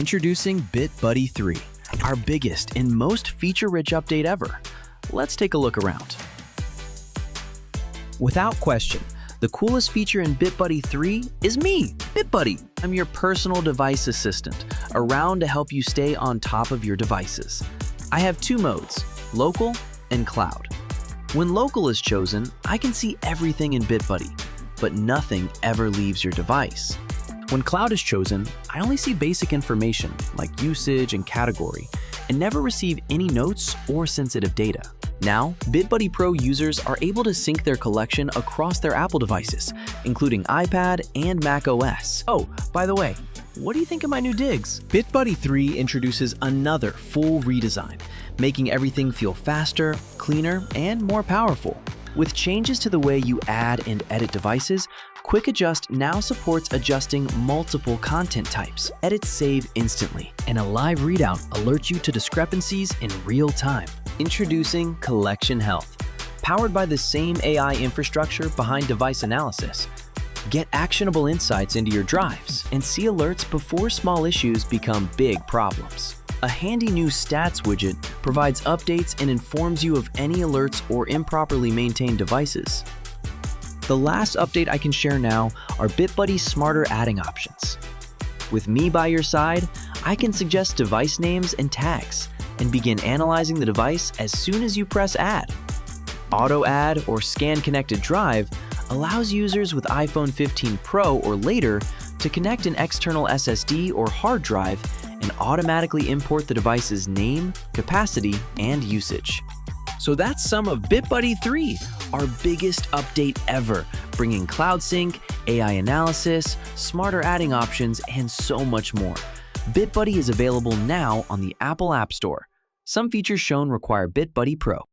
Introducing BitBuddy 3, our biggest and most feature-rich update ever. Let's take a look around. Without question, the coolest feature in BitBuddy 3 is me, BitBuddy. I'm your personal device assistant, around to help you stay on top of your devices. I have two modes, local and cloud. When local is chosen, I can see everything in BitBuddy, but nothing ever leaves your device. When cloud is chosen, I only see basic information like usage and category, and never receive any notes or sensitive data. Now, BitBuddy Pro users are able to sync their collection across their Apple devices, including iPad and Mac OS. Oh, by the way, what do you think of my new digs? BitBuddy 3 introduces another full redesign, making everything feel faster, cleaner, and more powerful. With changes to the way you add and edit devices, Quick Adjust now supports adjusting multiple content types. Edits save instantly, and a live readout alerts you to discrepancies in real time. Introducing Collection Health. Powered by the same AI infrastructure behind device analysis, get actionable insights into your drives and see alerts before small issues become big problems. A handy new stats widget provides updates and informs you of any alerts or improperly maintained devices. The last update I can share now are BitBuddy's smarter adding options. With me by your side, I can suggest device names and tags and begin analyzing the device as soon as you press Add. Auto Add or Scan Connected Drive allows users with iPhone 15 Pro or later to connect an external SSD or hard drive and automatically import the device's name, capacity, and usage. So that's some of BitBuddy 3, our biggest update ever, bringing cloud sync, AI analysis, smarter adding options, and so much more. BitBuddy is available now on the Apple App Store. Some features shown require BitBuddy Pro.